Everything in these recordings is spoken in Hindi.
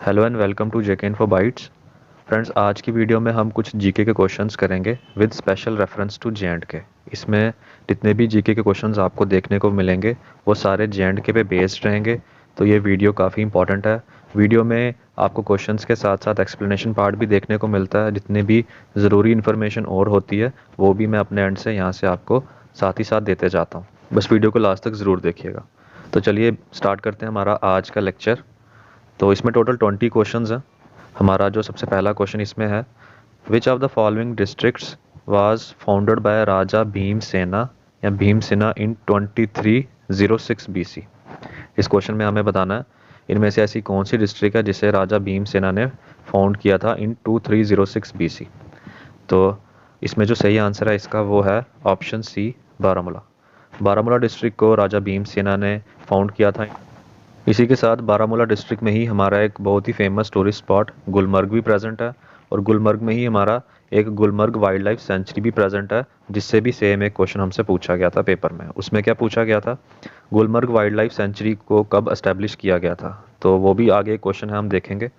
Hello and welcome to JK info bytes. Friends, आज की वीडियो में हम कुछ जीके के क्वेश्चंस करेंगे with special reference to J and K. इसमें जितने भी जीके के क्वेश्चंस आपको देखने को मिलेंगे वो सारे जे.एंड.के पे बेस्ड रहेंगे। तो ये वीडियो काफ़ी इंपॉर्टेंट है। वीडियो में आपको क्वेश्चंस के साथ साथ एक्सप्लेनेशन पार्ट भी देखने को मिलता है। जितने भी ज़रूरी इन्फॉर्मेशन और होती है वो भी मैं अपने एंड से यहाँ से आपको साथ ही साथ देते जाता हूँ। बस वीडियो को लास्ट तक ज़रूर देखिएगा। तो चलिए स्टार्ट करते हैं हमारा आज का लेक्चर। तो इसमें टोटल 20 क्वेश्चंस हैं। हमारा जो सबसे पहला क्वेश्चन इसमें है, which of the following districts was founded by Raja Bhimsena या भीमसेना इन 2306 BC। इस क्वेश्चन में हमें बताना है इनमें से ऐसी कौन सी डिस्ट्रिक्ट है जिसे राजा भीमसेना ने फाउंड किया था इन 2306 BC। तो इसमें जो सही आंसर है इसका वो है option C, Baramulla. Baramulla district को राजा भीमसेना ने फाउंड किया था। इसी के साथ बारामूला डिस्ट्रिक्ट में ही हमारा एक बहुत ही फेमस टूरिस्ट स्पॉट गुलमर्ग भी प्रेजेंट है, और गुलमर्ग में ही हमारा एक गुलमर्ग वाइल्ड लाइफ सेंचुरी भी प्रेजेंट है, जिससे भी सेम एक क्वेश्चन हमसे पूछा गया था पेपर में। उसमें क्या पूछा गया था, गुलमर्ग वाइल्ड लाइफ सेंचुरी को कब एस्टेब्लिश किया गया था। तो वो भी आगे क्वेश्चन है, हम देखेंगे।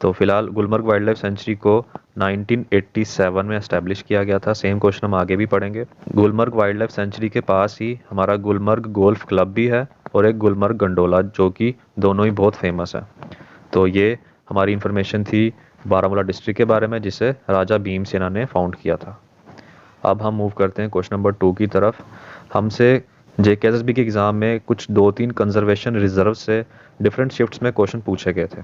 तो फिलहाल गुलमर्ग वाइल्ड लाइफ सेंचुरी को 1987 में एस्टेब्लिश किया गया था। सेम क्वेश्चन हम आगे भी पढ़ेंगे। गुलमर्ग वाइल्ड लाइफ सेंचुरी के पास ही हमारा गुलमर्ग गोल्फ क्लब भी है और एक गुलमर्ग गंडोला, जो कि दोनों ही बहुत फेमस है। तो ये हमारी इंफॉर्मेशन थी बारामूला डिस्ट्रिक्ट के बारे में जिसे राजा भीमसेना ने फाउंड किया था। अब हम मूव करते हैं क्वेश्चन नंबर 2 की तरफ। हमसे जेकेएसएसबी के एग्ज़ाम में कुछ 2-3 कंजर्वेशन रिजर्व से डिफरेंट शिफ्ट्स में क्वेश्चन पूछे गए थे।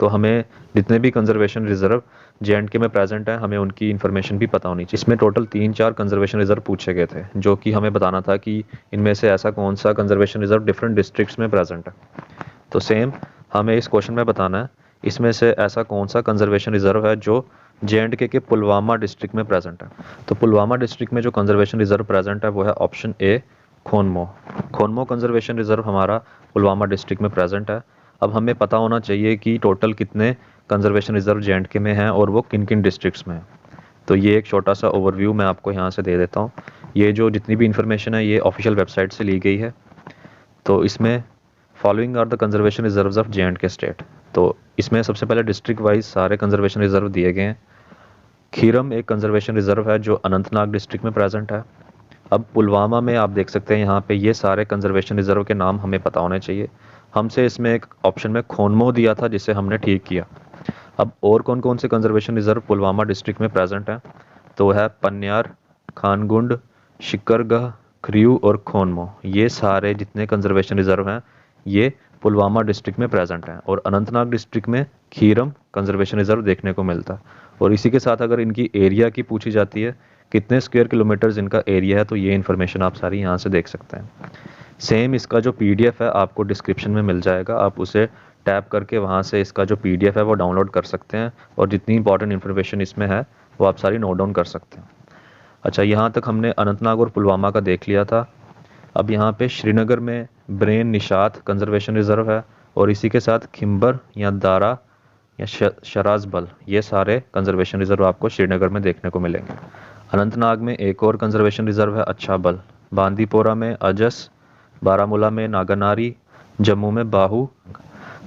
तो हमें जितने भी कंजर्वेशन रिजर्व जे.एंड.के में प्रेजेंट हैं हमें उनकी इन्फॉर्मेशन भी पता होनी चाहिए। इसमें टोटल 3-4 कंजर्वेशन रिजर्व पूछे गए थे, जो कि हमें बताना था कि इनमें से ऐसा कौन सा कंजर्वेशन रिजर्व डिफरेंट डिस्ट्रिक्ट्स में प्रेजेंट है। तो सेम हमें इस क्वेश्चन में बताना है इसमें से ऐसा कौन सा कंजर्वेशन रिजर्व है जो जे.एंड.के के पुलवामा डिस्ट्रिक्ट में प्रेजेंट है। तो पुलवामा डिस्ट्रिक्ट में जो कंजर्वेशन रिजर्व प्रेजेंट है वो है ऑप्शन ए, खोनमो। खोनमो कंजर्वेशन रिजर्व हमारा पुलवामा डिस्ट्रिक्ट में प्रेजेंट है। अब हमें पता होना चाहिए कि टोटल कितने कंजर्वेशन रिजर्व जे.एंड.के में हैं और वो किन किन डिस्ट्रिक्ट्स में हैं। तो ये एक छोटा सा ओवरव्यू मैं आपको यहाँ से दे देता हूँ। ये जो जितनी भी इन्फॉर्मेशन है ये ऑफिशियल वेबसाइट से ली गई है। तो इसमें following are the conservation reserves of J and K state. तो इसमें सबसे पहले डिस्ट्रिक्ट वाइज सारे कंजर्वेशन रिजर्व दिए गए हैं। खीरम एक कंजर्वेशन रिजर्व है जो अनंतनाग डिस्ट्रिक्ट में प्रेजेंट है। अब पुलवामा में आप देख सकते हैं यहाँ पे ये सारे कंजर्वेशन रिजर्व के नाम हमें पता होने चाहिए। हमसे इसमें एक ऑप्शन में खोनमो दिया था जिसे हमने ठीक किया। अब और कौन कौन से कंजर्वेशन रिजर्व पुलवामा डिस्ट्रिक्ट में प्रेजेंट हैं, तो है पन्यार, खानगुंड, शिकरगढ़, खरियू और खोनमो। ये सारे जितने कंजर्वेशन रिजर्व हैं ये पुलवामा डिस्ट्रिक्ट में प्रेजेंट हैं। और अनंतनाग डिस्ट्रिक्ट में खीरम कंजर्वेशन रिजर्व देखने को मिलता है। और इसी के साथ अगर इनकी एरिया की पूछी जाती है, कितने स्क्वायर किलोमीटर्स इनका एरिया है, तो ये इन्फॉर्मेशन आप सारी यहाँ से देख सकते हैं। सेम इसका जो पीडीएफ है आपको डिस्क्रिप्शन में मिल जाएगा, आप उसे टैप करके वहाँ से इसका जो पीडीएफ है वो डाउनलोड कर सकते हैं और जितनी इंपॉर्टेंट इन्फॉर्मेशन इसमें है वो आप सारी नोट डाउन कर सकते हैं। अच्छा, यहाँ तक हमने अनंतनाग और पुलवामा का देख लिया था। अब यहाँ पे श्रीनगर में ब्रेन निशात कंजर्वेशन रिजर्व है, और इसी के साथ खिम्बर या दारा या शराजबल, ये सारे कंजर्वेशन रिजर्व आपको श्रीनगर में देखने को मिलेंगे। अनंतनाग में एक और कंजर्वेशन रिजर्व है अच्छाबल, बांदीपोरा में अजस, बारामूला में नागानारी, जम्मू में बाहू।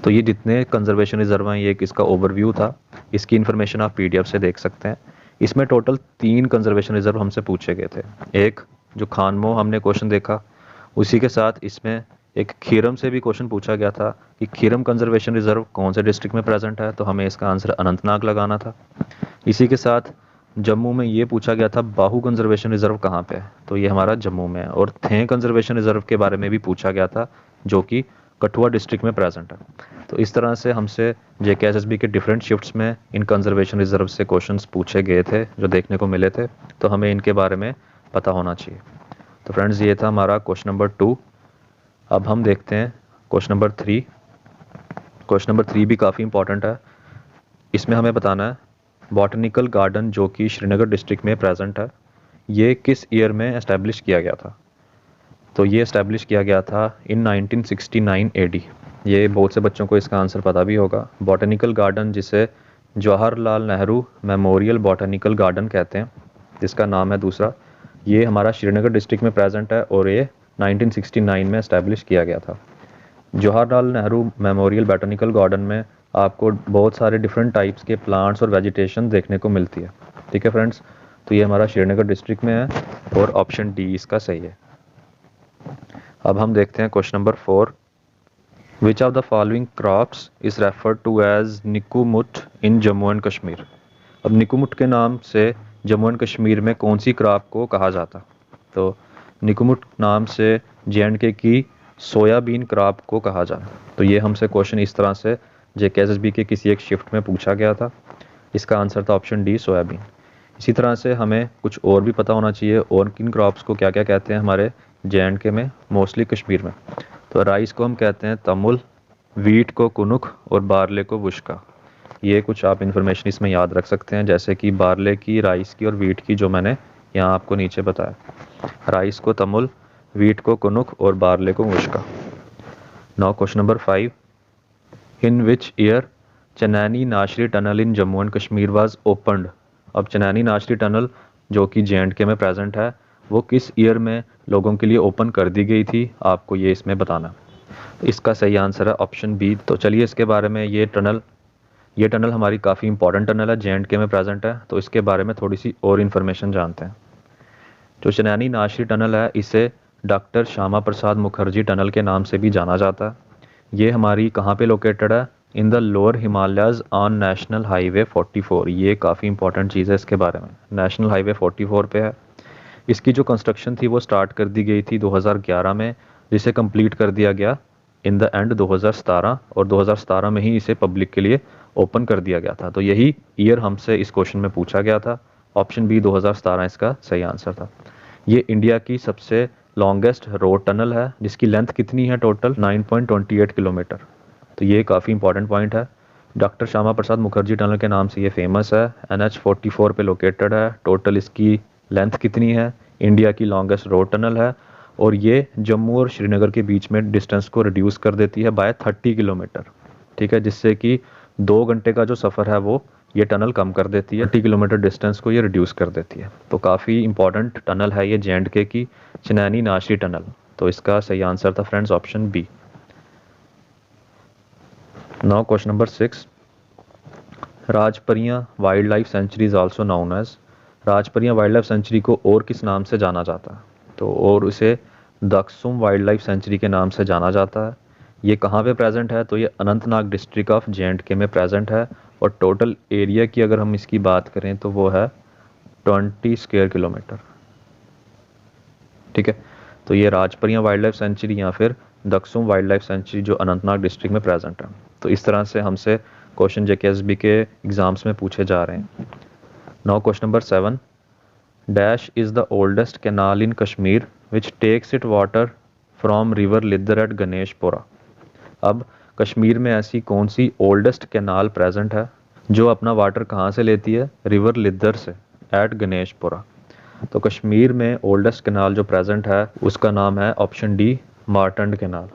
तो ये जितने कंजर्वेशन रिजर्व हैं ये एक इसका ओवरव्यू था। इसकी इन्फॉर्मेशन आप पीडीएफ से देख सकते हैं। इसमें टोटल 3 कंजर्वेशन रिजर्व हमसे पूछे गए थे। एक जो खानमो हमने क्वेश्चन देखा, उसी के साथ इसमें एक खीरम से भी क्वेश्चन पूछा गया था कि खीरम कंजर्वेशन रिजर्व कौन से डिस्ट्रिक्ट में प्रेजेंट है, तो हमें इसका आंसर अनंतनाग लगाना था। इसी के साथ जम्मू में ये पूछा गया था बाहू कंजर्वेशन रिजर्व कहाँ पे है, तो ये हमारा जम्मू में है। और थे कंजर्वेशन रिजर्व के बारे में भी पूछा गया था जो कि कठुआ डिस्ट्रिक्ट में प्रेजेंट है। तो इस तरह से हमसे जेकेएसएसबी के डिफरेंट शिफ्ट्स में इन कंजर्वेशन रिजर्व से क्वेश्चंस पूछे गए थे जो देखने को मिले थे, तो हमें इनके बारे में पता होना चाहिए। तो फ्रेंड्स, ये था हमारा क्वेश्चन नंबर 2। अब हम देखते हैं क्वेश्चन नंबर 3। क्वेश्चन नंबर 3 भी काफ़ी इंपॉर्टेंट है। इसमें हमें बताना है बॉटनिकल गार्डन जो कि श्रीनगर डिस्ट्रिक्ट में प्रेजेंट है, ये किस ईयर में एस्टेब्लिश किया गया था। तो ये एस्टेब्लिश किया गया था इन 1969 AD। ये बहुत से बच्चों को इसका आंसर पता भी होगा। बॉटनिकल गार्डन जिसे Jawaharlal Nehru memorial botanical garden कहते हैं, जिसका नाम है दूसरा, ये हमारा श्रीनगर डिस्ट्रिक्ट में प्रेजेंट है और ये 1969 में एस्टेब्लिश किया गया था। Jawaharlal Nehru memorial botanical garden में आपको बहुत सारे डिफरेंट टाइप्स के प्लांट्स और वेजिटेशन देखने को मिलती है। ठीक है फ्रेंड्स, तो ये हमारा श्रीनगर डिस्ट्रिक्ट में है और ऑप्शन डी इसका सही है। अब हम देखते हैं question number 4। Which of the following crops is referred to as निकुमुट इन जम्मू एंड कश्मीर। अब निकुमुट के नाम से जम्मू एंड कश्मीर में कौन सी क्रॉप को कहा जाता? तो निकुमुट नाम से जे&के की सोयाबीन क्रॉप को कहा जाता। तो ये हमसे क्वेश्चन इस तरह से JKSSB के किसी एक शिफ्ट में पूछा गया था। इसका आंसर था ऑप्शन डी, सोयाबीन। इसी तरह से हमें कुछ और भी पता होना चाहिए और किन क्रॉप्स को क्या क्या कहते हैं हमारे जे&के में, मोस्टली कश्मीर में। तो राइस को हम कहते हैं तमुल, वीट को कुनुक और बारले को वुश्का। ये कुछ आप इन्फॉर्मेशन इसमें याद रख सकते हैं, जैसे कि बारले की, राइस की और वीट की, जो मैंने यहाँ आपको नीचे बताया। राइस को तमुल, वीट को कुनुक और बारले को वुश्का। Now question number 5। In which year Chenani Nashri tunnel in Jammu and Kashmir was opened. अब चनैनी नाशरी टनल जो कि जे&के में प्रेजेंट है, वो किस ईयर में लोगों के लिए ओपन कर दी गई थी, आपको ये इसमें बताना। इसका सही आंसर है ऑप्शन बी। तो चलिए इसके बारे में, ये टनल हमारी काफ़ी इंपॉर्टेंट टनल है, जे&के में प्रेजेंट है, तो इसके बारे में थोड़ी सी और इन्फॉर्मेशन जानते हैं। जो चनैनी नाशरी टनल है, इसे डॉक्टर श्यामा प्रसाद मुखर्जी टनल के नाम से भी जाना जाता है। ये हमारी कहाँ पे लोकेटेड है? In the lower Himalayas on national highway 44। ये काफ़ी इंपॉर्टेंट चीज़ है इसके बारे में, नेशनल हाईवे 44 पे है। इसकी जो कंस्ट्रक्शन थी वो स्टार्ट कर दी गई थी 2011 में, जिसे कंप्लीट कर दिया गया इन द एंड 2017, और 2017 में ही इसे पब्लिक के लिए ओपन कर दिया गया था। तो यही ईयर हमसे इस क्वेश्चन में पूछा गया था। ऑप्शन बी 2017 इसका सही आंसर था। ये इंडिया की सबसे लॉन्गेस्ट रोड टनल है, जिसकी लेंथ कितनी है टोटल? 9.28 किलोमीटर। तो ये काफ़ी इंपॉर्टेंट पॉइंट है। डॉक्टर श्यामा प्रसाद मुखर्जी टनल के नाम से ये फेमस है, NH 44 पे लोकेटेड है। टोटल इसकी लेंथ कितनी है? इंडिया की लॉन्गेस्ट रोड टनल है, और ये जम्मू और श्रीनगर के बीच में डिस्टेंस को रिड्यूस कर देती है बाय 30 किलोमीटर। ठीक है, जिससे कि 2 घंटे का जो सफ़र है वो ये टनल कम कर देती है। 30 किलोमीटर डिस्टेंस को ये रिड्यूस कर देती है। तो काफ़ी इंपॉर्टेंट टनल है ये जे&के की चनैनी नाशरी टनल। तो इसका सही आंसर था friends option B. Now question number 6। Rajparia wild life sanctuary is also known as. Rajparia wild life sanctuary को और किस नाम से जाना जाता है? तो और उसे दक्सुम वाइल्ड लाइफ सेंचुरी के नाम से जाना जाता है। ये कहाँ पे प्रेजेंट है? तो ये अनंतनाग डिस्ट्रिक्ट ऑफ जे&के में प्रेजेंट है, और टोटल एरिया की अगर हम इसकी बात करें तो वो है 20 स्क्वायर किलोमीटर। ठीक है, तो ये राजपरिया वाइल्ड लाइफ सेंचुरी या फिर दक्सुम वाइल्ड लाइफ सेंचुरी जो अनंतनाग डिस्ट्रिक्ट में प्रेजेंट है। तो इस तरह से हमसे क्वेश्चन JKSSB के एग्जाम्स में पूछे जा रहे हैं। Now question number 7। Dash is the oldest canal in Kashmir which takes it water from river Lidder at Ganeshpura. अब कश्मीर में ऐसी कौन सी ओल्डेस्ट कैनाल प्रेजेंट है जो अपना वाटर कहाँ से लेती है? रिवर लिद्दर से, एट गणेशपुरा। तो कश्मीर में ओल्डेस्ट कैनाल जो प्रेजेंट है उसका नाम है ऑप्शन डी, मार्टंड कैनाल।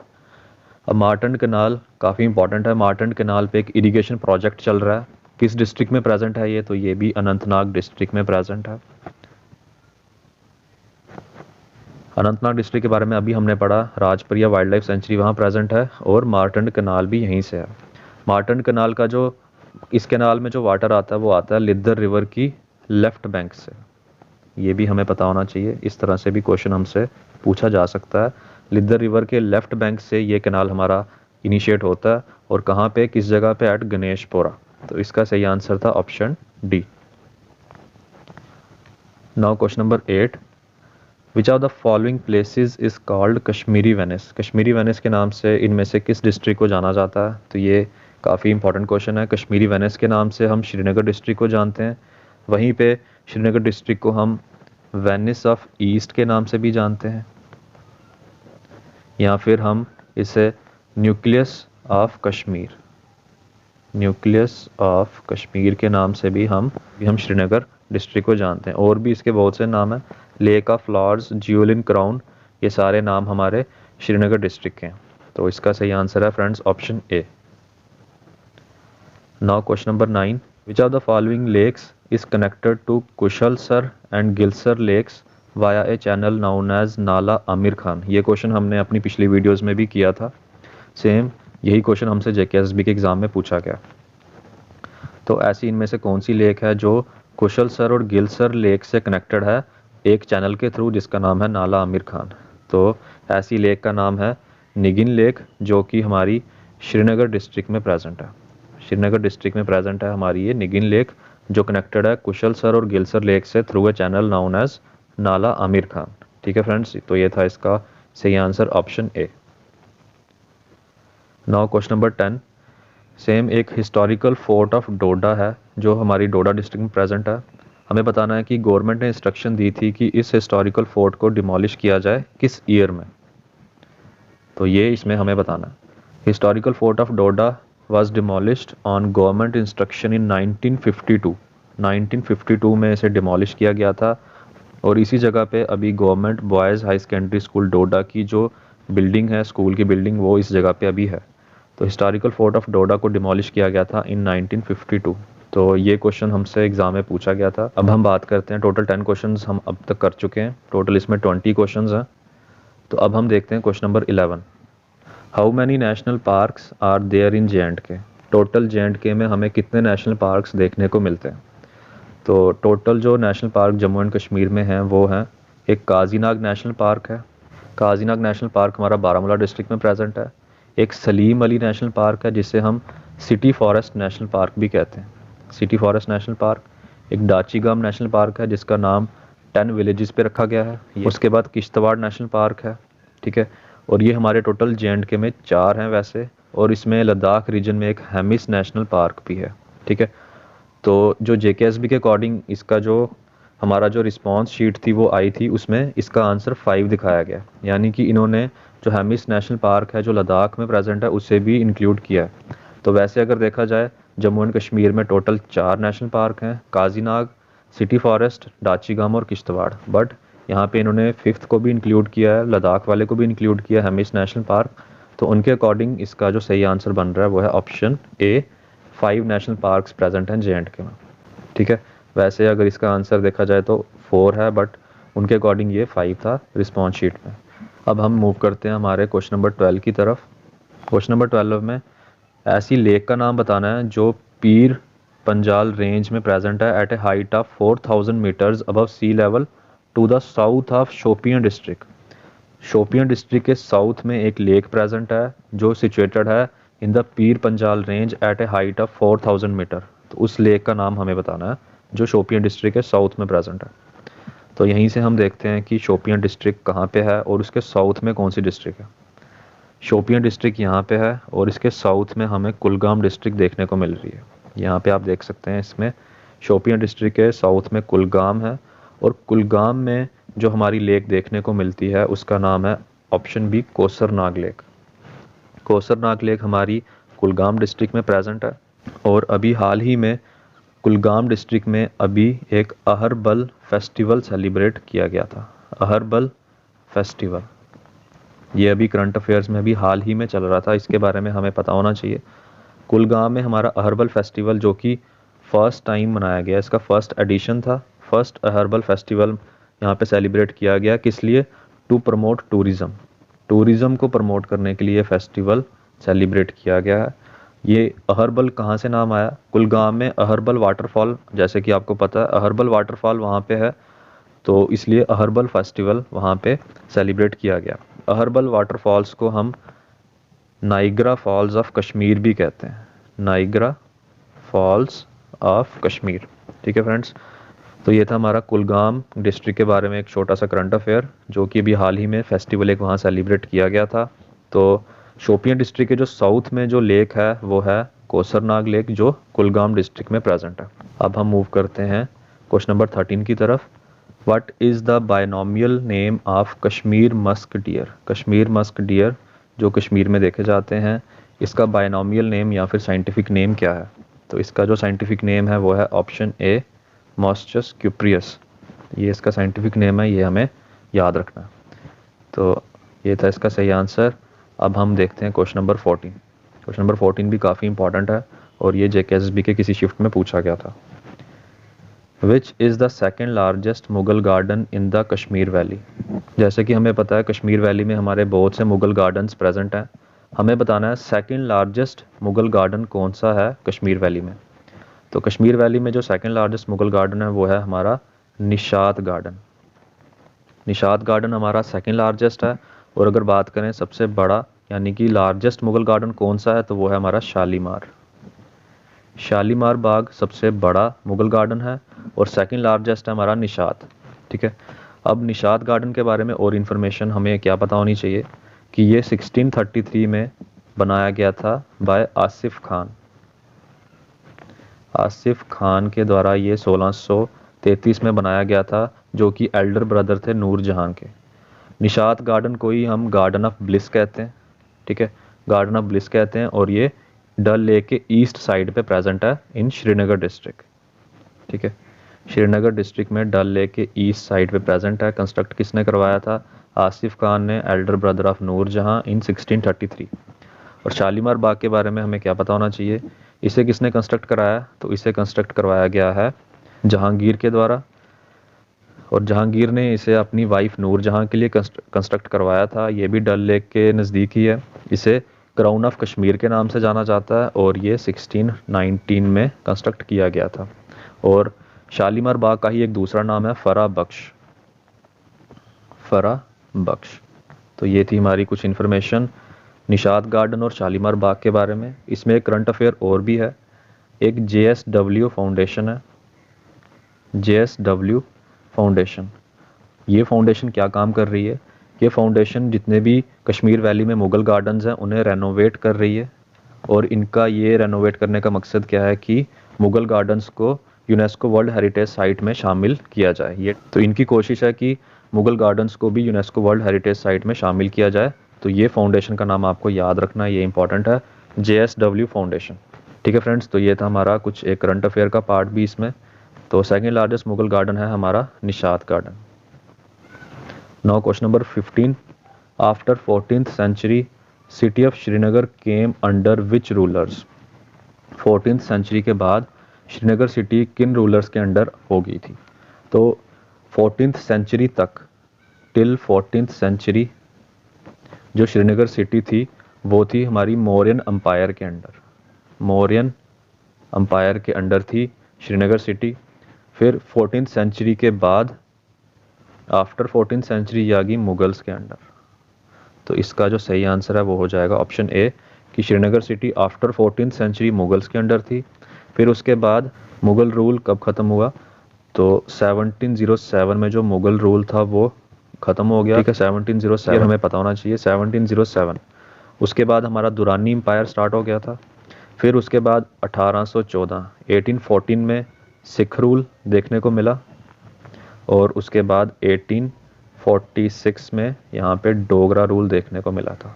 अब मार्टंड कैनाल काफ़ी इंपॉर्टेंट है। मार्टंड कैनाल पे एक इरिगेशन प्रोजेक्ट चल रहा है। किस डिस्ट्रिक्ट में प्रेजेंट है ये? तो ये भी अनंतनाग डिस्ट्रिक्ट में प्रेजेंट है। अनंतनाग डिस्ट्रिक्ट के बारे में अभी हमने पढ़ा, राजपरिया वाइल्ड लाइफ सेंचुरी वहाँ प्रेजेंट है, और मार्टंड कैनाल भी यहीं से है। मार्टंड कैनाल का जो, इस कैनाल में जो वाटर आता है वो आता है लिद्दर रिवर की लेफ्ट बैंक से। ये भी हमें पता होना चाहिए, इस तरह से भी क्वेश्चन हमसे पूछा जा सकता है। लिद्दर रिवर के लेफ्ट बैंक से ये कैनाल हमारा इनिशिएट होता है, और कहाँ पे, किस जगह पे? एट गणेशपुरा। तो इसका सही आंसर था option D. Now question number 8। Which of the following places is called Kashmiri Venice. Kashmiri Venice के नाम से इनमें से किस डिस्ट्रिक्ट को जाना जाता है? तो ये काफ़ी इंपॉर्टेंट क्वेश्चन है। कश्मीरी वेनिस के नाम से हम श्रीनगर डिस्ट्रिक्ट को जानते हैं, वहीं पे श्रीनगर डिस्ट्रिक्ट को हम वेनिस ऑफ ईस्ट के नाम से भी जानते हैं, या फिर हम इसे nucleus of Kashmir, nucleus of Kashmir के नाम से भी हम श्रीनगर डिस्ट्रिक्ट को जानते हैं। और भी इसके बहुत से नाम हैं, lake of flowers, jewel in crown, ये सारे नाम हमारे श्रीनगर डिस्ट्रिक्ट के हैं। तो इसका सही आंसर है friends option A. Now question number 9। Which of the following lakes is connected to Kushalsar and Gilsar lakes via a channel known as Nala Amir Khan. ये क्वेश्चन हमने अपनी पिछली वीडियोस में भी किया था। सेम यही क्वेश्चन हमसे जेकेएसएसबी के एग्ज़ाम में पूछा गया। तो ऐसी इनमें से कौन सी लेक है जो कुशलसर और गिलसर लेक से कनेक्टेड है एक चैनल के थ्रू, जिसका नाम है नाला आमिर खान। तो ऐसी लेक का नाम है निगिन लेक, जो कि हमारी श्रीनगर डिस्ट्रिक्ट में प्रेजेंट है। श्रीनगर डिस्ट्रिक्ट में प्रेजेंट है हमारी ये निगिन लेक, जो कनेक्टेड है कुशलसर और गिलसर लेक से through a channel known as Nala Amir Khan. ठीक है फ्रेंड्स, तो ये था इसका सही answer option A. Now question number 10, same एक हिस्टोरिकल फोर्ट ऑफ डोडा है जो हमारी डोडा डिस्ट्रिक्ट में प्रेजेंट है। हमें बताना है कि गवर्नमेंट ने इंस्ट्रक्शन दी थी कि इस हिस्टोरिकल फोर्ट को डिमोलिश किया जाए किस ईयर में, तो ये इसमें हमें बताना है। Historical fort of Doda was demolished on government instruction इन 1952। 1952 में इसे डिमोलिश किया गया था और इसी जगह पे अभी government boys high secondary school Doda की जो बिल्डिंग है, स्कूल की बिल्डिंग, वो इस जगह पे अभी है। तो हिस्टोरिकल फोर्ट ऑफ डोडा को डिमोलिश किया गया था इन 1952। तो ये क्वेश्चन हमसे एग्जाम में पूछा गया था। अब हम बात करते हैं, टोटल 10 क्वेश्चंस हम अब तक कर चुके हैं, टोटल इसमें 20 क्वेश्चंस हैं। तो अब हम देखते हैं question number 11, how many national parks are there in J and K. Total J and K में हमें कितने नेशनल पार्क्स देखने को मिलते हैं। तो टोटल जो national park Jammu and Kashmir में हैं वो हैं, एक काजीनाग नेशनल पार्क है, काजीनाग नेशनल पार्क हमारा बारामूला डिस्ट्रिक्ट में प्रेजेंट है। एक सलीम अली नेशनल पार्क है जिसे हम सिटी फॉरेस्ट नेशनल पार्क भी कहते हैं, सिटी फॉरेस्ट नेशनल पार्क। एक डाचीगाम नेशनल पार्क है जिसका नाम 10 विलेजेस पे रखा गया है। उसके बाद किश्तवाड़ नेशनल पार्क है, ठीक है। और ये हमारे टोटल जे.एंड.के में 4 हैं वैसे, और इसमें लद्दाख रीजन में एक हेमिस नेशनल पार्क भी है, ठीक है। तो जो जेकेएसबी के अकॉर्डिंग इसका जो हमारा जो रिस्पांस शीट थी वो आई थी, उसमें इसका आंसर 5 दिखाया गया, यानी कि इन्होंने जो हेमिस नेशनल पार्क है जो लद्दाख में प्रेजेंट है उसे भी इंक्लूड किया है। तो वैसे अगर देखा जाए जम्मू एंड कश्मीर में टोटल 4 नेशनल पार्क हैं, काजीनाग, सिटी फॉरेस्ट, डाचीगाम और किश्तवाड़, बट यहाँ पे इन्होंने 5th को भी इंक्लूड किया है, लद्दाख वाले को भी इंक्लूड किया है, हेमिस नेशनल पार्क। तो उनके अकॉर्डिंग इसका जो सही आंसर बन रहा है वो है option A, 5 national parks present हैं जे.एंड.के में, ठीक है। वैसे अगर इसका आंसर देखा जाए तो 4 है, बट उनके अकॉर्डिंग ये 5 था रिस्पॉन्स शीट में। अब हम मूव करते हैं हमारे क्वेश्चन नंबर 12 की तरफ। क्वेश्चन नंबर 12 में ऐसी लेक का नाम बताना है जो पीर पंजाल रेंज में प्रेजेंट है at a height of 4000 metres above sea level to the south of Shopian district. Shopian district के साउथ में एक लेक प्रेजेंट है जो सिचुएटेड है in the Pir Panjal range at a height of 4000 metre. तो उस लेक का नाम हमें बताना है जो शोपियां डिस्ट्रिक्ट के साउथ में प्रेजेंट है। तो यहीं से हम देखते हैं कि शोपियां डिस्ट्रिक्ट कहाँ पे है और उसके साउथ में कौन सी डिस्ट्रिक्ट है। शोपियां डिस्ट्रिक्ट यहाँ पे है और इसके साउथ में हमें कुलगाम डिस्ट्रिक्ट देखने को मिल रही है। यहाँ पे आप देख सकते हैं, इसमें शोपियां डिस्ट्रिक्ट के साउथ में कुलगाम है, और कुलगाम में जो हमारी लेक देखने को मिलती है उसका नाम है ऑप्शन बी, कोसरनाग लेक। कोसरनाग लेक हमारी कुलगाम डिस्ट्रिक्ट में प्रेजेंट है, और अभी हाल ही में कुलगाम डिस्ट्रिक्ट में अभी एक अहरबल फेस्टिवल सेलिब्रेट किया गया था। अहरबल फेस्टिवल ये अभी करंट अफेयर्स में अभी हाल ही में चल रहा था, इसके बारे में हमें पता होना चाहिए। कुलगाम में हमारा अहरबल फेस्टिवल जो कि फर्स्ट टाइम मनाया गया, इसका फर्स्ट एडिशन था, फर्स्ट अहरबल फेस्टिवल यहाँ पे सेलिब्रेट किया गया। किस लिए? टू प्रमोट टूरिज़्म, टूरिज़्म को प्रमोट करने के लिए फेस्टिवल सेलिब्रेट किया गया है। ये अहरबल कहाँ से नाम आया? कुलगाम में अहरबल वाटरफॉल, जैसे कि आपको पता है अहरबल वाटरफॉल वहाँ पे है, तो इसलिए अहरबल फेस्टिवल वहाँ पे सेलिब्रेट किया गया। अहरबल वाटरफॉल्स को हम नाइग्रा फॉल्स ऑफ कश्मीर भी कहते हैं, नाइग्रा फॉल्स ऑफ कश्मीर, ठीक है फ्रेंड्स। तो ये था हमारा कुलगाम डिस्ट्रिक्ट के बारे में एक छोटा सा करंट अफेयर, जो कि अभी हाल ही में फेस्टिवल एक वहाँ सेलिब्रेट किया गया था। तो शोपियां डिस्ट्रिक्ट के जो साउथ में जो लेक है वो है कोसरनाग लेक, जो कुलगाम डिस्ट्रिक्ट में प्रेजेंट है। अब हम मूव करते हैं क्वेश्चन नंबर 13 की तरफ। What is the binomial name of Kashmir musk deer? Kashmir musk deer जो कश्मीर में देखे जाते हैं, इसका बायनोमियल नेम या फिर साइंटिफिक नेम क्या है? तो इसका जो साइंटिफिक नेम है वो है ऑप्शन ए, मॉस्चस क्यूप्रियस। ये इसका साइंटिफिक नेम है, ये हमें याद रखना है। तो ये था इसका सही आंसर। अब हम देखते हैं क्वेश्चन नंबर 14। क्वेश्चन नंबर 14 भी काफ़ी इंपॉर्टेंट है और ये जेकेएसएसबी के किसी शिफ्ट में पूछा गया था। Which is the second largest Mughal garden in the Kashmir valley? जैसे कि हमें पता है कश्मीर वैली में हमारे बहुत से मुगल गार्डन्स प्रेजेंट हैं, हमें बताना है सेकंड लार्जेस्ट मुगल गार्डन कौन सा है कश्मीर वैली में। तो कश्मीर वैली में जो सेकंड लार्जेस्ट मुगल गार्डन है वो है हमारा निशात गार्डन। निशात गार्डन हमारा सेकंड लार्जेस्ट है। और अगर बात करें सबसे बड़ा यानी कि लार्जेस्ट मुगल गार्डन कौन सा है तो वो है हमारा शालीमार। शालीमार बाग सबसे बड़ा मुगल गार्डन है और सेकंड लार्जेस्ट है हमारा निशात। ठीक है, अब निशात गार्डन के बारे में और इन्फॉर्मेशन हमें क्या पता होनी चाहिए कि ये 1633 में बनाया गया था बाय आसिफ खान। आसिफ खान के द्वारा ये 1633 में बनाया गया था, जो कि एल्डर ब्रदर थे नूरजहां के। निशात गार्डन को ही हम गार्डन ऑफ ब्लिस कहते हैं। ठीक है, गार्डन ऑफ ब्लिस कहते हैं और ये डल लेक के ईस्ट साइड पे प्रेजेंट है इन श्रीनगर डिस्ट्रिक्ट। ठीक है, श्रीनगर डिस्ट्रिक्ट में डल लेक के ईस्ट साइड पे प्रेजेंट है। कंस्ट्रक्ट किसने करवाया था? आसिफ खान ने, एल्डर ब्रदर ऑफ नूरजहां, इन 1633। और शालीमार बाग के बारे में हमें क्या पता होना चाहिए? इसे किसने कंस्ट्रक्ट कराया? तो इसे कंस्ट्रक्ट करवाया गया है जहांगीर के द्वारा। और जहांगीर ने इसे अपनी वाइफ नूरजहां के लिए कंस्ट्रक्ट करवाया था। ये भी डल लेक के नज़दीक ही है। इसे क्राउन ऑफ कश्मीर के नाम से जाना जाता है और ये 1619 में कंस्ट्रक्ट किया गया था। और शालीमार बाग का ही एक दूसरा नाम है फरा बख्श। फरा बख्श। तो ये थी हमारी कुछ इन्फॉर्मेशन निशात गार्डन और शालीमार बाग के बारे में। इसमें एक करंट अफेयर और भी है। एक JSW फाउंडेशन है, JSW फाउंडेशन। ये फाउंडेशन क्या काम कर रही है? ये फाउंडेशन जितने भी कश्मीर वैली में मुगल गार्डन्स हैं उन्हें रेनोवेट कर रही है। और इनका ये रेनोवेट करने का मकसद क्या है कि मुगल गार्डन्स को यूनेस्को वर्ल्ड हेरिटेज साइट में शामिल किया जाए। ये तो इनकी कोशिश है कि मुगल गार्डन्स को भी यूनेस्को वर्ल्ड हेरिटेज साइट में शामिल किया जाए। तो ये फाउंडेशन का नाम आपको याद रखना है, ये इंपॉर्टेंट है, JSW फाउंडेशन। ठीक है फ्रेंड्स, तो ये था हमारा कुछ एक करंट अफेयर का पार्ट भी इसमें। तो सेकेंड लार्जेस्ट मुगल गार्डन है हमारा Nishat garden. Now question number 15, after 14th century city of Srinagar came under which rulers? 14th century के बाद श्रीनगर सिटी किन रूलर्स के अंडर हो गई थी? तो 14th सेंचुरी तक, टिल 14th सेंचुरी जो श्रीनगर सिटी थी वो थी हमारी मौर्यन अंपायर के अंडर। मौर्यन अंपायर के अंडर थी श्रीनगर सिटी। फिर 14th सेंचुरी के बाद आफ्टर 14th सेंचुरी आ गई मुगल्स के अंडर। तो इसका जो सही आंसर है वो हो जाएगा ऑप्शन ए कि Srinagar city after 14th century Mughals के अंडर थी। फिर उसके बाद मुगल रूल कब ख़त्म हुआ? तो 1707 में जो मुगल रूल था वो ख़त्म हो गया। ठीक है, 1707 हमें पता होना चाहिए, 1707। उसके बाद हमारा दुरानी एम्पायर स्टार्ट हो गया था। फिर उसके बाद 1814 1814 में सिख रूल देखने को मिला। और उसके बाद 1846 में यहाँ पे डोगरा रूल देखने को मिला था।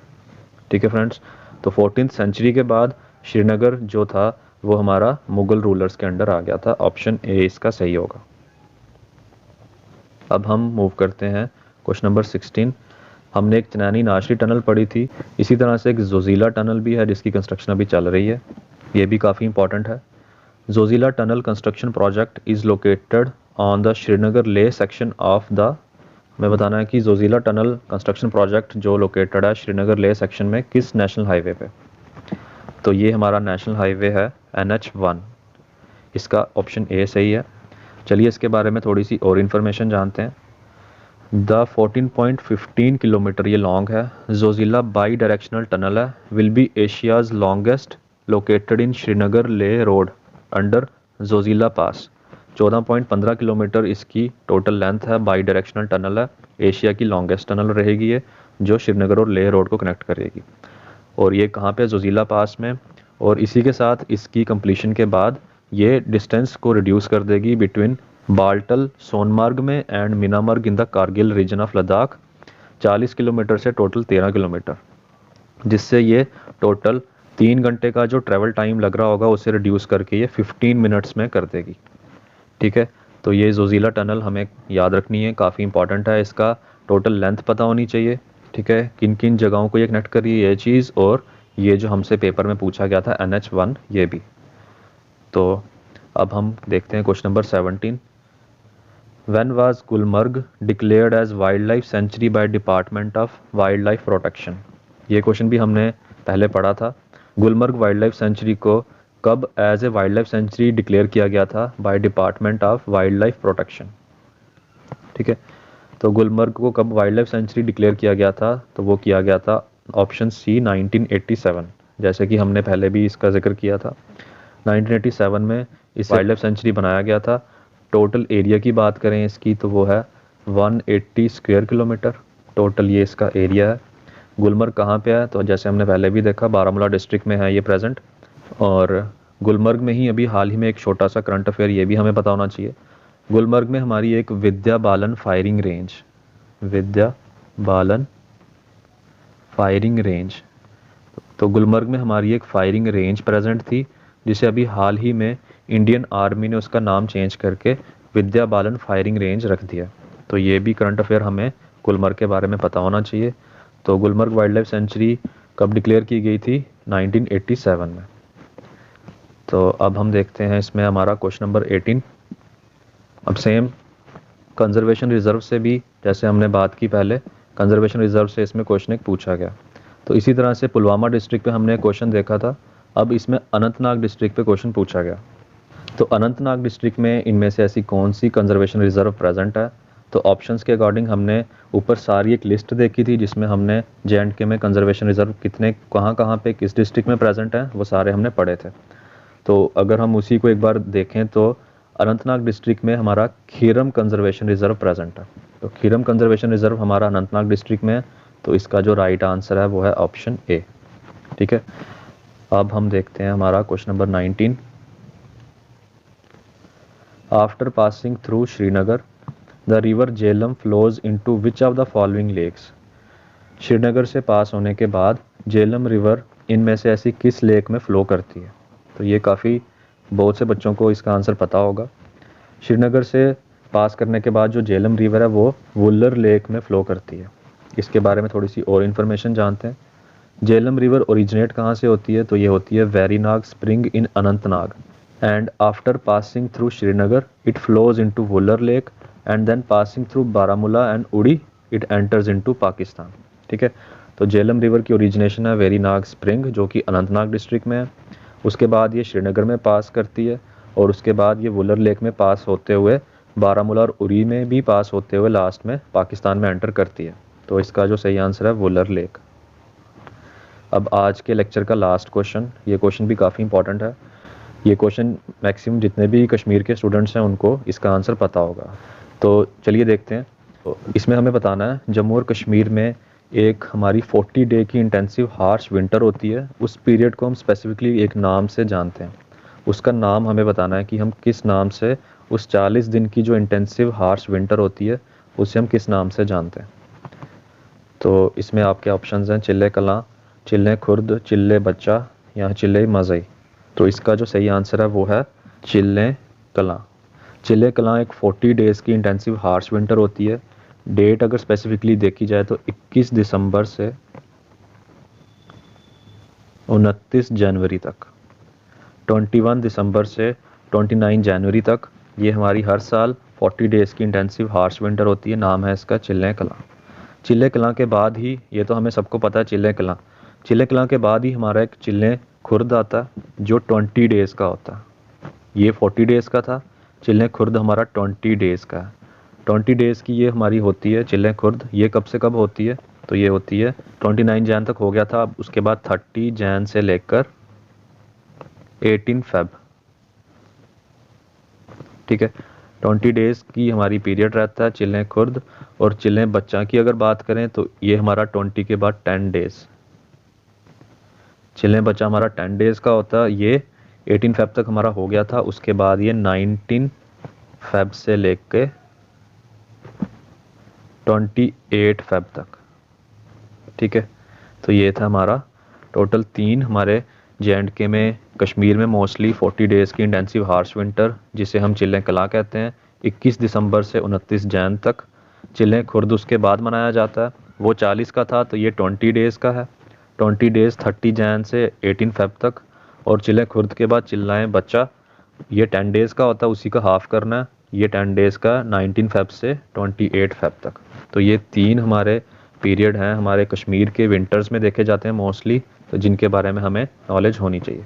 ठीक है फ्रेंड्स, तो 14th सेंचुरी के बाद श्रीनगर जो था वो हमारा मुगल रूलर्स के अंडर आ गया था। ऑप्शन ए इसका सही होगा। अब हम मूव करते हैं क्वेश्चन नंबर 16। हमने एक चनैनी नाशरी टनल पढ़ी थी, इसी तरह से एक जोजीला टनल भी है जिसकी कंस्ट्रक्शन अभी चल रही है। ये भी काफ़ी इंपॉर्टेंट है। Zojila tunnel construction project is located on the Srinagar ले सेक्शन ऑफ द, हमें बताना है कि जोजीला टनल कंस्ट्रक्शन प्रोजेक्ट जो लोकेटेड है श्रीनगर ले सेक्शन में किस नेशनल हाईवे पे? तो ये हमारा नेशनल हाईवे है NH1। इसका ऑप्शन ए सही है। चलिए इसके बारे में थोड़ी सी और इन्फॉर्मेशन जानते हैं। द 14.15 किलोमीटर ये लॉन्ग है। जोजीला बाई डायरेक्शनल टनल है, will be Asia's longest, located in Srinagar ले रोड अंडर जोजीला पास। 14.15 किलोमीटर इसकी टोटल लेंथ है, बाई डायरेक्शनल टनल है, एशिया की लॉन्गेस्ट टनल रहेगी ये, जो श्रीनगर और लेह रोड को कनेक्ट करेगी। और ये कहाँ पे? जोजीला पास में। और इसी के साथ इसकी कंप्लीशन के बाद ये डिस्टेंस को रिड्यूस कर देगी बिटवीन बाल्टल सोनमार्ग में and Minamarg in the Kargil region of Ladakh. 40 kilometre से टोटल 13 किलोमीटर, जिससे ये टोटल 3 घंटे का जो ट्रैवल टाइम लग रहा होगा उसे रिड्यूस करके ये 15 मिनट्स में कर देगी। ठीक है, तो ये जोजीला टनल हमें याद रखनी है, काफ़ी इंपॉर्टेंट है। इसका टोटल लेंथ पता होनी चाहिए। ठीक है, किन किन जगहों को ये कनेक्ट कर रही है ये चीज़, और ये जो हमसे पेपर में पूछा गया था NH1 ये भी। तो अब हम देखते हैं question number 17। When was Gulmarg declared as wild life sanctuary by department of wild life protection? ये क्वेश्चन भी हमने पहले पढ़ा था। गुलमर्ग वाइल्ड लाइफ सेंचुरी को कब as a wild life sanctuary declare किया गया था? By department of wild life protection. ठीक है, तो गुलमर्ग को कब वाइल्ड लाइफ सेंचुरी डिक्लेयर किया गया था? तो वो किया गया था ऑप्शन सी 1987, जैसे कि हमने पहले भी इसका जिक्र किया था। 1987 में इस वाइल्ड लाइफ सेंचुरी बनाया गया था। टोटल एरिया की बात करें इसकी तो वो है 180 स्क्वायर किलोमीटर, टोटल ये इसका एरिया है। गुलमर्ग कहाँ पे है? तो जैसे हमने पहले भी देखा, बारामूला डिस्ट्रिक्ट में है ये प्रेजेंट। और गुलमर्ग में ही अभी हाल ही में एक छोटा सा करंट अफेयर ये भी हमें पता होना चाहिए। गुलमर्ग में हमारी एक Vidya Balan firing range, Vidya Balan firing range, तो गुलमर्ग में हमारी एक फायरिंग रेंज प्रेजेंट थी, जिसे अभी हाल ही में इंडियन आर्मी ने उसका नाम चेंज करके विद्या बालन फायरिंग रेंज रख दिया। तो ये भी करंट अफेयर हमें गुलमर्ग के बारे में पता होना चाहिए। तो गुलमर्ग वाइल्ड लाइफ सेंचुरी कब डिक्लेयर की गई थी? 1987 में। तो अब हम देखते हैं इसमें हमारा क्वेश्चन नंबर 18। अब सेम कंजर्वेशन रिजर्व से भी, जैसे हमने बात की पहले, कंजर्वेशन रिजर्व से इसमें क्वेश्चन एक पूछा गया। तो इसी तरह से पुलवामा डिस्ट्रिक्ट पे हमने क्वेश्चन देखा था, अब इसमें अनंतनाग डिस्ट्रिक्ट पे क्वेश्चन पूछा गया। तो अनंतनाग डिस्ट्रिक्ट में इनमें से ऐसी कौन सी कंजर्वेशन रिजर्व प्रेजेंट है? तो ऑप्शंस के अकॉर्डिंग हमने ऊपर सारी एक लिस्ट देखी थी, जिसमें हमने जे.एंड.के में कंजर्वेशन रिजर्व कितने कहाँ कहाँ पे किस डिस्ट्रिक्ट में प्रेजेंट है वो सारे हमने पढ़े थे। तो अगर हम उसी को एक बार देखें तो अनंतनाग डिस्ट्रिक्ट में हमारा खीरम कंजर्वेशन रिजर्व प्रेजेंट है। तो खीरम कंजर्वेशन रिजर्व हमारा अनंतनाग डिस्ट्रिक्ट में है, तो इसका जो राइट आंसर है वो है ऑप्शन ए। ठीक है, अब हम देखते हैं हमारा question number 19। After passing through Srinagar the river Jhelum flows into which of the following lakes? Srinagar से पास होने के बाद झेलम रिवर इनमें से ऐसी किस लेक में फ़्लो करती है? तो ये काफ़ी बहुत से बच्चों को इसका आंसर पता होगा। श्रीनगर से पास करने के बाद जो झेलम रिवर है वो वुलर लेक में फ़्लो करती है। इसके बारे में थोड़ी सी और इन्फॉर्मेशन जानते हैं। झेलम रिवर ओरिजिनेट कहाँ से होती है? तो ये होती है Verinag spring in Anantnag, and after passing through Srinagar it flows into Wular lake and then passing through Baramulla and Uri it enters into Pakistan. ठीक है, तो झेलम रिवर की ओरिजिनेशन है वेरीनाग स्प्रिंग, जो कि अनंतनाग डिस्ट्रिक्ट में है। उसके बाद ये श्रीनगर में पास करती है, और उसके बाद ये वुलर लेक में पास होते हुए बारामूला और उरी में भी पास होते हुए लास्ट में पाकिस्तान में एंटर करती है। तो इसका जो सही आंसर है वुलर लेक। अब आज के लेक्चर का लास्ट क्वेश्चन, ये क्वेश्चन भी काफ़ी इंपॉर्टेंट है। ये क्वेश्चन मैक्सिमम जितने भी कश्मीर के स्टूडेंट्स हैं उनको इसका आंसर पता होगा। तो चलिए देखते हैं। तो इसमें हमें बताना है जम्मू और कश्मीर में एक हमारी 40 डे की इंटेंसिव हार्श विंटर होती है, उस पीरियड को हम स्पेसिफिकली एक नाम से जानते हैं। उसका नाम हमें बताना है कि हम किस नाम से उस 40 दिन की जो इंटेंसिव हार्श विंटर होती है उसे हम किस नाम से जानते हैं। तो इसमें आपके ऑप्शंस हैं चिल्ले कलां, चिल्ले खुर्द, चिल्ले बच्चा या चिल्ले मज़ई। तो इसका जो सही आंसर है वो है चिल्ले कलां। चिल्ले कलां एक 40 डेज़ की इंटेंसिव हार्श विंटर होती है। डेट अगर स्पेसिफिकली देखी जाए तो 21 दिसंबर से 29 जनवरी तक, 21 दिसंबर से 29 जनवरी तक ये हमारी हर साल 40 डेज़ की इंटेंसिव हार्श विंटर होती है। नाम है इसका चिल्ले कलां। चिल्ले कलां के बाद ही, ये तो हमें सबको पता है चिल्ले कलां, चिल्ले कलां के बाद ही हमारा एक चिल्ले खुर्द आता है जो 20 डेज़ का होता है। ये 40 डेज़ का था, चिल्ले खुर्द हमारा 20 डेज़ का है। 20 डेज़ की ये हमारी होती है चिल्ले खुर्द। ये कब से कब होती है? तो ये होती है 29 जैन तक हो गया था, अब उसके बाद 30 जैन से लेकर 18 फेब। ठीक है, 20 डेज़ की हमारी पीरियड रहता है चिल्ले खुर्द। और चिल्ले बच्चा की अगर बात करें तो ये हमारा 20 के बाद 10 डेज़, चिल्ले बच्चा हमारा 10 डेज़ का होता है। ये 18 फेब तक हमारा हो गया था, उसके बाद ये 19 फेब से लेके 28 फेब तक। ठीक है, तो ये था हमारा टोटल 3 हमारे जे.एंड.के में, कश्मीर में मोस्टली 40 डेज़ की इंटेंसिव हार्श विंटर, जिसे हम चिल्ले कलां कहते हैं, 21 दिसंबर से 29 जैन तक। चिल्ले खुर्द उसके बाद मनाया जाता है, वो 40 का था, तो ये 20 डेज़ का है। 20 डेज़ 30 जैन से 18 फेब तक। और चिल्ले खुर्द के बाद चिल्लाएं बच्चा, ये 10 डेज़ का होता है, उसी का हाफ करना है। ये 10 डेज़ का 19 फेब से 28 फेब तक। तो ये 3 हमारे पीरियड हैं हमारे कश्मीर के विंटर्स में देखे जाते हैं मोस्टली, तो जिनके बारे में हमें नॉलेज होनी चाहिए।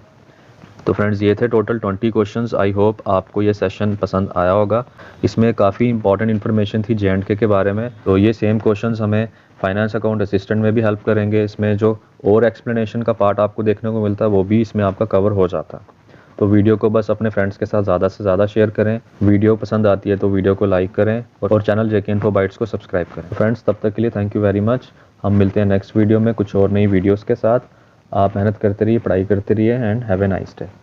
तो फ्रेंड्स ये थे टोटल 20 क्वेश्चंस। आई होप आपको ये सेशन पसंद आया होगा। इसमें काफ़ी इंपॉर्टेंट इन्फॉर्मेशन थी जे के बारे में। तो ये सेम क्वेश्चंस हमें फाइनेंस अकाउंट असिस्टेंट में भी हेल्प करेंगे। इसमें जो और एक्सप्लेनेशन का पार्ट आपको देखने को मिलता है वो भी इसमें आपका कवर हो जाता है। तो वीडियो को बस अपने फ्रेंड्स के साथ ज़्यादा से ज़्यादा शेयर करें। वीडियो पसंद आती है तो वीडियो को लाइक करें और चैनल जेके इन्फो बाइट्स को सब्सक्राइब करें। फ्रेंड्स तब तक के लिए थैंक यू वेरी मच। हम मिलते हैं नेक्स्ट वीडियो में कुछ और नई वीडियोज़ के साथ। आप मेहनत करते रहिए, पढ़ाई करते रहिए and have a nice day.